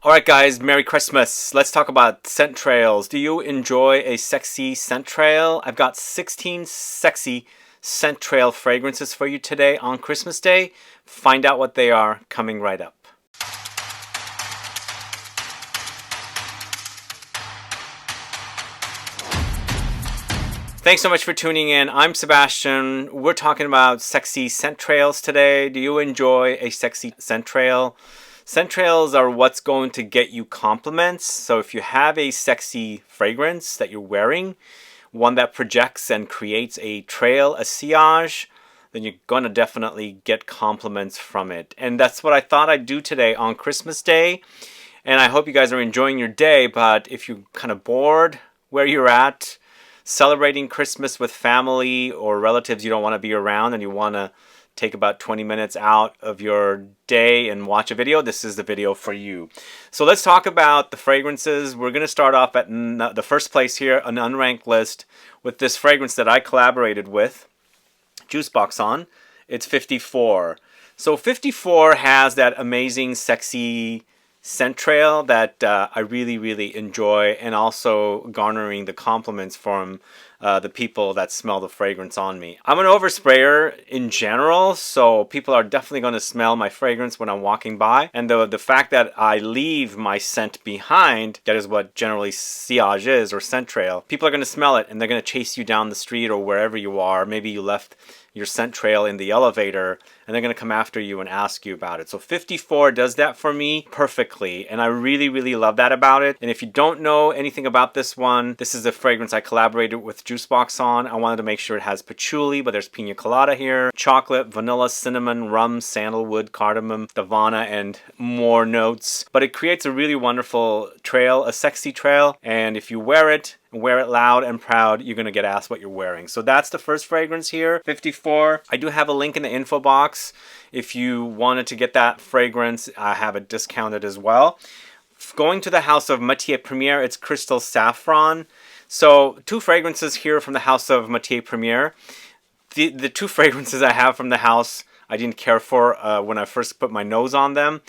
Alright guys, Merry Christmas. Let's talk about scent trails. Do you enjoy a sexy scent trail? I've got 16 sexy scent trail fragrances for you today on Christmas Day. Find out what they are coming right up. Thanks so much for tuning in. I'm Sebastian. We're talking about sexy scent trails today. Do you enjoy a sexy scent trail? Scent trails are what's going to get you compliments. So if you have a sexy fragrance that you're wearing, one that projects and creates a trail, a sillage, then you're going to definitely get compliments from it. And that's what I thought I'd do today on Christmas Day. And I hope you guys are enjoying your day, but if you're kind of bored where you're at, celebrating Christmas with family or relatives you don't want to be around and you want to take about 20 minutes out of your day and watch a video, this is the video for you. So let's talk about the fragrances. We're going to start off at the first place here, an unranked list, with this fragrance that I collaborated with JUSBOX on. It's 54. So 54 has that amazing, sexy scent trail that I really enjoy, and also garnering the compliments from the people that smell the fragrance on me. I'm an oversprayer in general, so people are definitely going to smell my fragrance when I'm walking by, and the fact that I leave my scent behind, that is what generally sillage is, or scent trail. People are going to smell it and they're going to chase you down the street or wherever you are. Maybe you left your scent trail in the elevator and they're going to come after you and ask you about it. So 54 does that for me perfectly, and I really love that about it. And if you don't know anything about this one, this is a fragrance I collaborated with JUSBOX on. I wanted to make sure it has patchouli, but there's Pina Colada here, chocolate, vanilla, cinnamon, rum, sandalwood, cardamom, Davana, and more notes. But it creates a really wonderful trail, a sexy trail, and if you wear it loud and proud, you're going to get asked what you're wearing. So that's the first fragrance here, 54. I do have a link in the info box. If you wanted to get that fragrance, I have it discounted as well. Going to the house of MATIERE Premiere, it's Crystal Saffron. So two fragrances here from the house of MATIERE Premiere. The two fragrances I have from the house I didn't care for when I first put my nose on them,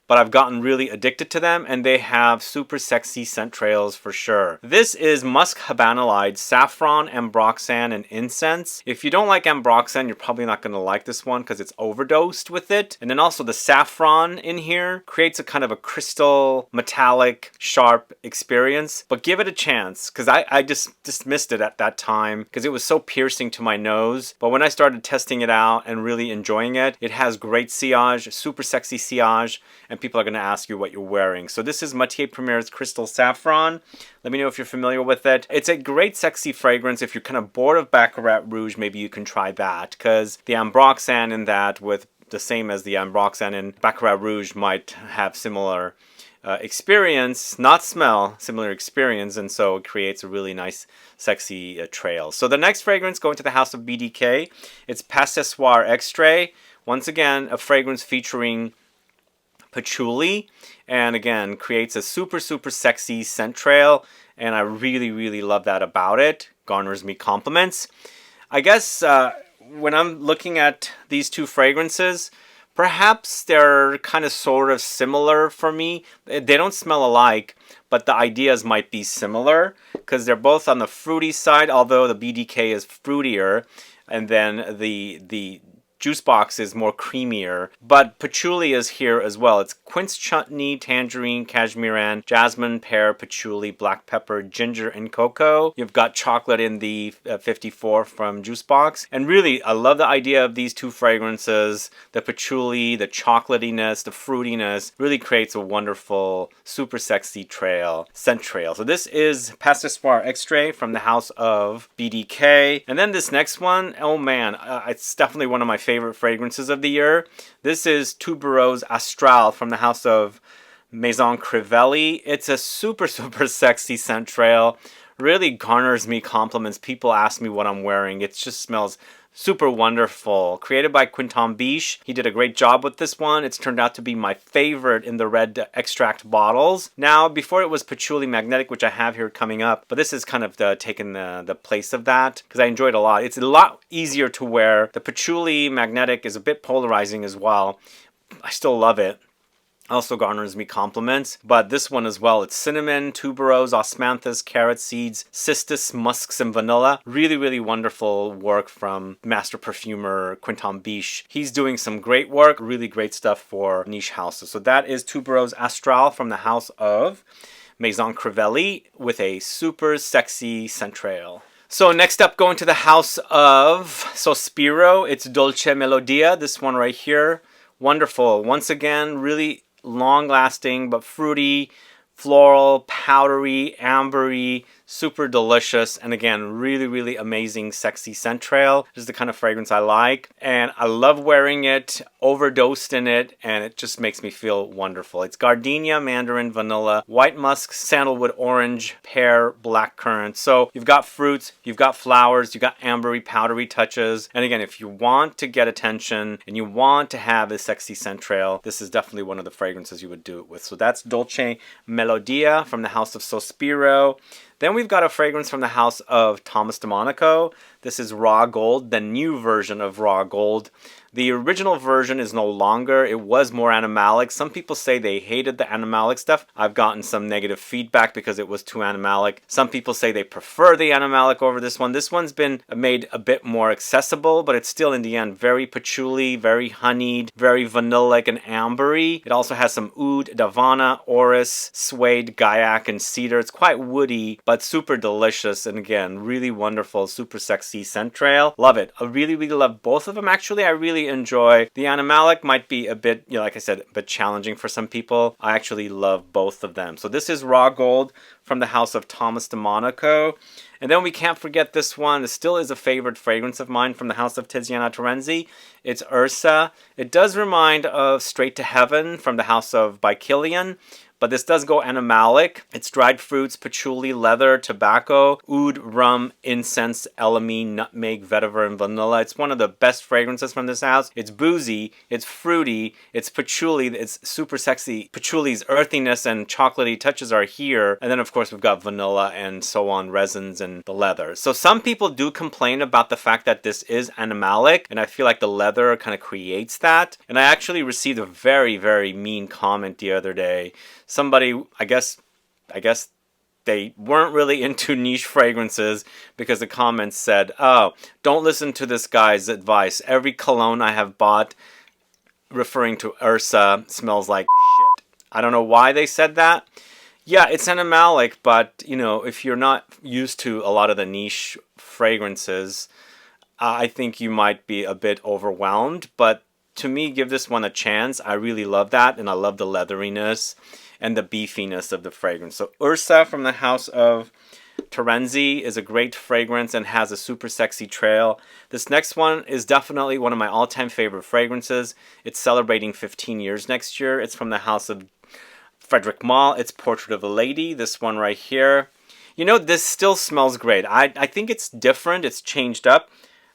but I've gotten really addicted to them, and they have super sexy scent trails for sure. This is Musk, Habanolide, Saffron, Ambroxan, and Incense. If you don't like Ambroxan, you're probably not going to like this one because it's overdosed with it. And then also the Saffron in here creates a kind of a crystal, metallic, sharp experience. But give it a chance, because I just dismissed it at that time because it was so piercing to my nose. But when I started testing it out and really enjoying it, it has great sillage, super sexy sillage, and people are going to ask you what you're wearing. So this is MATIERE Premiere's Crystal Saffron. Let me know if you're familiar with it. It's a great sexy fragrance. If you're kind of bored of Baccarat Rouge, maybe you can try that, because the Ambroxan in that, with the same as the Ambroxan in Baccarat Rouge, might have similar experience, not smell, similar experience, and so it creates a really nice sexy trail. So the next fragrance, going to the house of BDK, it's Pas Ce Soir EXTRAIT. Once again, a fragrance featuring patchouli, and again creates a super sexy scent trail, and I really love that about it. Garners me compliments. I guess when I'm looking at these two fragrances, perhaps they're kind of sort of similar for me. They don't smell alike, but the ideas might be similar because they're both on the fruity side, although the BDK is fruitier, and then the JUSBOX is more creamier, but patchouli is here as well. It's Quince, Chutney, Tangerine, Cashmeran, Jasmine, Pear, Patchouli, black pepper, ginger, and cocoa. You've got chocolate in the 54 from JUSBOX. And really, I love the idea of these two fragrances. The patchouli, the chocolatiness, the fruitiness really creates a wonderful, super sexy trail, scent trail. So this is Pas Ce Soir EXTRAIT from the house of BDK. And then this next one, oh man, it's definitely one of my favorite fragrances of the year. This is Tuberose ASTRALE from the house of MAISON CRIVELLI. It's a super sexy scent trail. Really garners me compliments. People ask me what I'm wearing. It just smells super wonderful. Created by Quinton Biche. He did a great job with this one. It's turned out to be my favorite in the red extract bottles. Now, before it was Patchouli Magnetic, which I have here coming up, but this is kind of taken the place of that because I enjoyed it a lot. It's a lot easier to wear. The Patchouli Magnetic is a bit polarizing as well. I still love it. Also garners me compliments. But this one as well, it's cinnamon, tuberose, osmanthus, carrot seeds, cistus, musks, and vanilla. Really, really wonderful work from master perfumer Quinton Biche. He's doing some great work, really great stuff for niche houses. So that is Tuberose Astrale from the house of Maison Crivelli with a super sexy scent trail. So next up, going to the house of Sospiro, it's Dolce Melodia, this one right here. Wonderful. Once again, really long-lasting but fruity, floral, powdery, ambery, super delicious, and again, really, really amazing, sexy scent trail. This is the kind of fragrance I like, and I love wearing it, overdosed in it, and it just makes me feel wonderful. It's gardenia, mandarin, vanilla, white musk, sandalwood, orange, pear, blackcurrant. So you've got fruits, you've got flowers, you've got ambery, powdery touches, and again, if you want to get attention and you want to have a sexy scent trail, this is definitely one of the fragrances you would do it with. So that's Dolce Melodia from the house of Sospiro. Then we've got a fragrance from the house of Thomas DeMonico. This is Raw Gold, the new version of Raw Gold. The original version is no longer. It was more animalic. Some people say they hated the animalic stuff. I've gotten some negative feedback because it was too animalic. Some people say they prefer the animalic over this one. This one's been made a bit more accessible, but it's still in the end very patchouli, very honeyed, very vanillic and ambery. It also has some oud, davana, orris, suede, gaiac, and cedar. It's quite woody, but super delicious, and again, really wonderful, super sexy scent trail. Love it. I really, really love both of them. Actually, I really enjoy the animalic. Might be a bit, like I said, a bit challenging for some people. I actually love both of them. So this is Raw Gold from the house of Thomas DeMonico. And then we can't forget this one. This still is a favorite fragrance of mine from the house of Tiziana Terenzi. It's Ursa. It does remind of Straight to Heaven from the house of by Kilian, but this does go animalic. It's dried fruits, patchouli, leather, tobacco, oud, rum, incense, elamine, nutmeg, vetiver, and vanilla. It's one of the best fragrances from this house. It's boozy, it's fruity, it's patchouli, it's super sexy. Patchouli's earthiness and chocolatey touches are here. And then, of course, we've got vanilla and so on, resins and the leather. So some people do complain about the fact that this is animalic, and I feel like the leather kind of creates that. And I actually received a very, very mean comment the other day. Somebody, I guess they weren't really into niche fragrances because the comments said, oh, don't listen to this guy's advice. Every cologne I have bought, referring to Ursa, smells like shit. I don't know why they said that. Yeah, it's animalic, but, if you're not used to a lot of the niche fragrances, I think you might be a bit overwhelmed. But to me, give this one a chance. I really love that, and I love the leatheriness and the beefiness of the fragrance. So Ursa from the house of Terenzi is a great fragrance and has a super sexy trail. This next one is definitely one of my all-time favorite fragrances. It's celebrating 15 years next year. It's from the house of Frederic Malle. It's Portrait of a Lady, this one right here. This still smells great. I think it's different. It's changed up,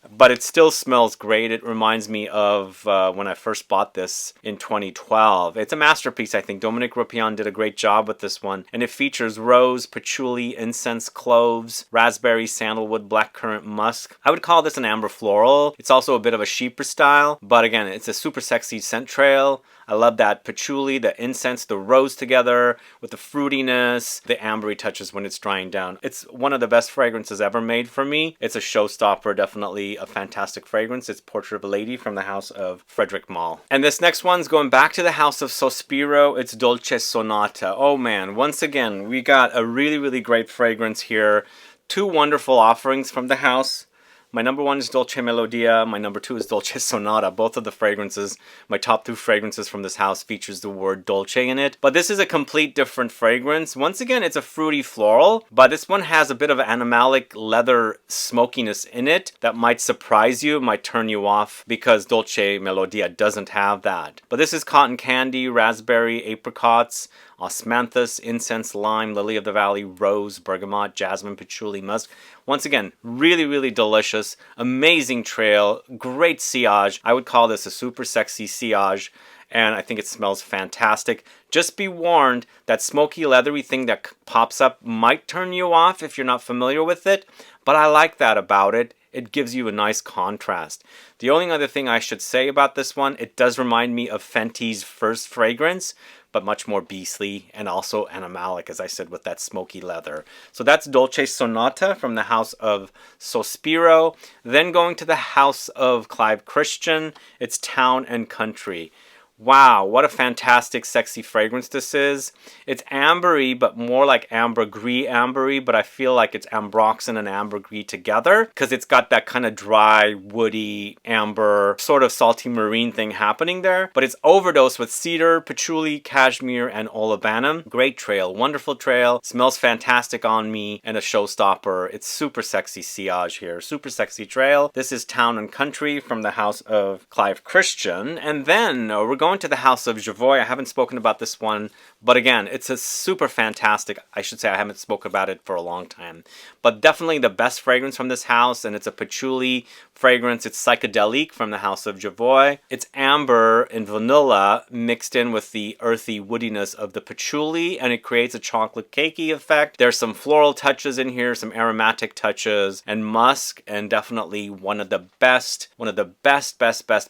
but it still smells great. It reminds me of when I first bought this in 2012. It's a masterpiece, I think. Dominique Ropion did a great job with this one. And it features rose, patchouli, incense, cloves, raspberry, sandalwood, blackcurrant, musk. I would call this an amber floral. It's also a bit of a chypre style, but again, it's a super sexy scent trail. I love that patchouli, the incense, the rose together with the fruitiness, the ambery touches when it's drying down. It's one of the best fragrances ever made for me. It's a showstopper, definitely a fantastic fragrance. It's Portrait of a Lady from the house of Frederic Malle. And this next one's going back to the house of Sospiro. It's Dolce Sonata. Oh man, once again, we got a really, really great fragrance here. Two wonderful offerings from the house. My number one is Dolce Melodia. My number two is Dolce Sonata. Both of the fragrances, my top two fragrances from this house, features the word Dolce in it. But this is a complete different fragrance. Once again, it's a fruity floral, but this one has a bit of animalic leather smokiness in it that might surprise you, might turn you off, because Dolce Melodia doesn't have that. But this is cotton candy, raspberry, apricots, osmanthus, incense, lime, lily of the valley, rose, bergamot, jasmine, patchouli, musk. Once again, really, really delicious, amazing trail, great sillage. I would call this a super sexy sillage, and I think it smells fantastic. Just be warned, that smoky, leathery thing that pops up might turn you off if you're not familiar with it, but I like that about it. It gives you a nice contrast. The only other thing I should say about this one, it does remind me of Fenty's first fragrance, but much more beastly and also animalic, as I said, with that smoky leather. So that's Dolce Sonata from the house of Sospiro. Then going to the house of Clive Christian, it's Town and Country. Wow, what a fantastic, sexy fragrance this is. It's ambery, but more like ambergris ambery, but I feel like it's ambroxan and ambergris together because it's got that kind of dry, woody, amber, sort of salty marine thing happening there. But it's overdosed with cedar, patchouli, cashmere, and olibanum. Great trail, wonderful trail. Smells fantastic on me and a showstopper. It's super sexy sillage here, super sexy trail. This is Town and Country from the house of Clive Christian. And then we're going to the house of Javoy. I haven't spoken about this one, but again, it's a super fantastic, I should say I haven't spoken about it for a long time, but definitely the best fragrance from this house, and it's a patchouli fragrance. It's psychedelic from the house of Javoy. It's amber and vanilla mixed in with the earthy woodiness of the patchouli, and it creates a chocolate cakey effect. There's some floral touches in here, some aromatic touches, and musk, and definitely one of the best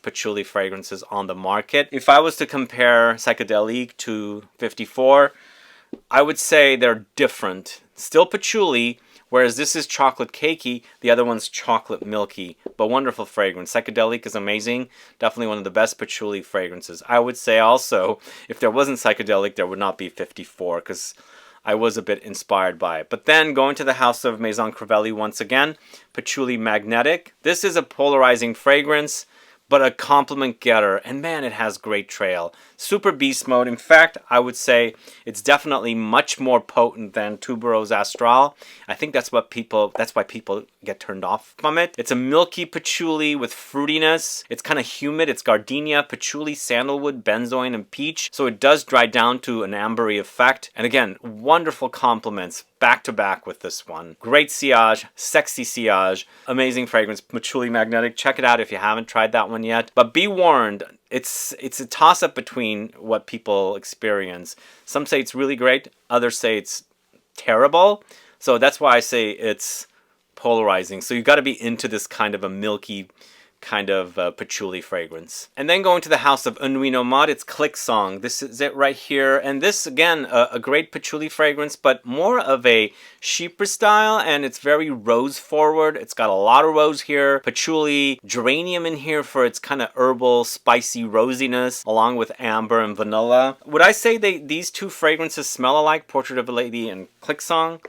patchouli fragrances on the market. If I was to compare psychedelic to 54, I would say they're different. Still patchouli, whereas this is chocolate cakey, the other one's chocolate milky, but wonderful fragrance. Psychedelic is amazing, definitely one of the best patchouli fragrances. I would say also, if there wasn't psychedelic, there would not be 54, because I was a bit inspired by it. But then going to the house of Maison Crivelli once again, patchouli magnetic. This is a polarizing fragrance, but a compliment getter, and man, it has great trail. Super beast mode. In fact, I would say it's definitely much more potent than Tuberose Astrale. I think that's why people get turned off from it. It's a milky patchouli with fruitiness. It's kind of humid. It's gardenia, patchouli, sandalwood, benzoin, and peach. So it does dry down to an ambery effect. And again, wonderful compliments back to back with this one. Great sillage, sexy sillage, amazing fragrance, patchouli magnetic. Check it out if you haven't tried that one yet. But be warned, it's a toss-up between what people experience. Some say it's really great, others say it's terrible. So that's why I say it's polarizing. So you've got to be into this kind of a milky kind of patchouli fragrance. And then going to the house of Un Nuit Nomade, it's Click Song. This is it right here. And this, again, a great patchouli fragrance, but more of a chypre style, and it's very rose forward. It's got a lot of rose here, patchouli, geranium in here for its kind of herbal, spicy rosiness, along with amber and vanilla. Would I say these two fragrances smell alike, Portrait of a Lady and Click Song?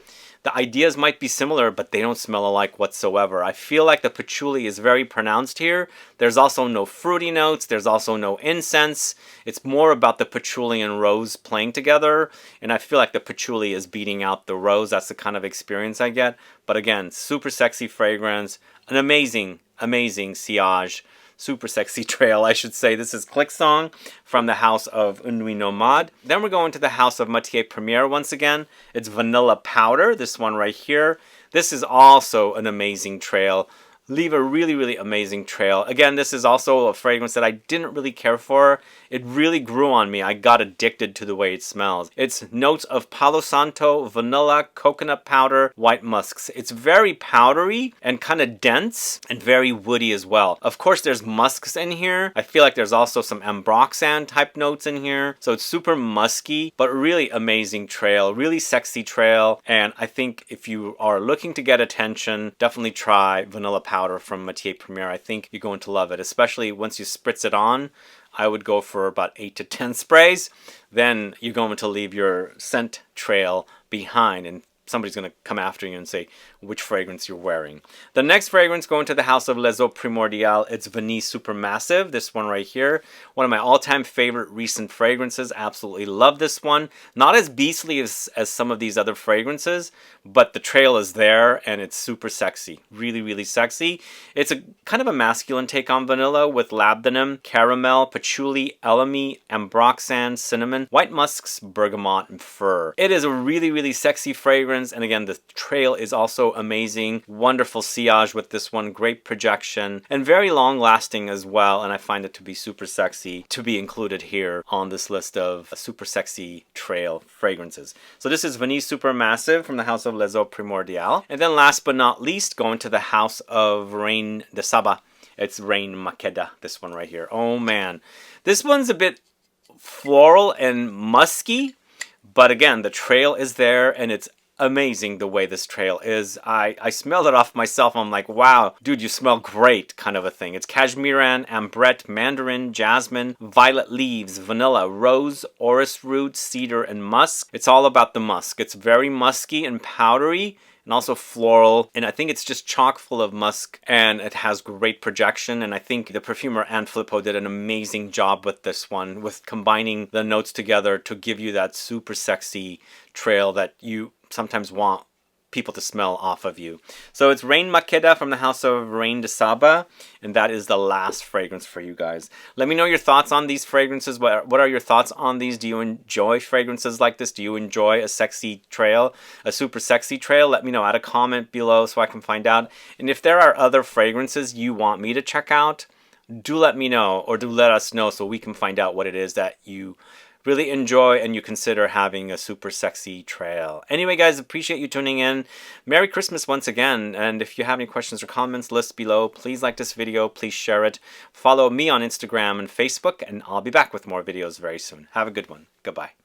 The ideas might be similar, but they don't smell alike whatsoever. I feel like the patchouli is very pronounced here. There's also no fruity notes. There's also no incense. It's more about the patchouli and rose playing together. And I feel like the patchouli is beating out the rose. That's the kind of experience I get. But again, super sexy fragrance. An amazing, amazing sillage. Super sexy trail, I should say. This is Click Song from the house of Un Nuit Nomade. Then we're going to the house of Matiere Premiere once again. It's Vanilla Powder, this one right here. This is also an amazing trail. Leave a really, really amazing trail. Again, this is also a fragrance that I didn't really care for. It really grew on me. I got addicted to the way it smells. It's notes of Palo Santo, vanilla, coconut powder, white musks. It's very powdery and kind of dense and very woody as well. Of course, there's musks in here. I feel like there's also some Ambroxan type notes in here. So it's super musky, but really amazing trail, really sexy trail. And I think if you are looking to get attention, definitely try Vanilla Powder from Matiere Premiere. I think you're going to love it, especially once you spritz it on. I would go for about 8 to 10 sprays. Then you're going to leave your scent trail behind, and somebody's going to come after you and say which fragrance you're wearing. The next fragrance going to the house of Les Eaux Primordiales, it's Vanille Supermassive, this one right here. One of my all-time favorite recent fragrances. Absolutely love this one. Not as beastly as some of these other fragrances, but the trail is there and it's super sexy. Really, really sexy. It's a kind of a masculine take on vanilla with labdanum, caramel, patchouli, elemi, ambroxan, cinnamon, white musks, bergamot, and fir. It is a really, really sexy fragrance, and again, the trail is also amazing. Wonderful sillage with this one, great projection, and very long lasting as well, and I find it to be super sexy to be included here on this list of super sexy trail fragrances. So this is Vanille Supermassive from the house of Les Eaux Primordiales. And then last but not least, going to the house of Reine de Saba. It's Reine Makeda, this one right here. Oh man, this one's a bit floral and musky, but again, the trail is there, and it's amazing the way this trail is. I smelled it off myself. I'm like, wow, dude, you smell great, kind of a thing. It's Cashmeran, Ambrette, Mandarin, Jasmine, violet leaves, vanilla, rose, orris root, cedar, and musk. It's all about the musk. It's very musky and powdery, and also floral, and I think it's just chock full of musk, and it has great projection. And I think the perfumer Anne Filippo did an amazing job with this one, with combining the notes together to give you that super sexy trail that you sometimes want people to smell off of you. So it's Rain Makeda from the house of Rain de Saba, and that is the last fragrance for you guys. Let me know your thoughts on these fragrances. What are your thoughts on these? Do you enjoy fragrances like this? Do you enjoy a sexy trail, a super sexy trail? Let me know. Add a comment below so I can find out. And if there are other fragrances you want me to check out, do let me know, or do let us know so we can find out what it is that you really enjoy and you consider having a super sexy trail. Anyway, guys, appreciate you tuning in. Merry Christmas once again. And if you have any questions or comments, list below. Please like this video. Please share it. Follow me on Instagram and Facebook, and I'll be back with more videos very soon. Have a good one. Goodbye.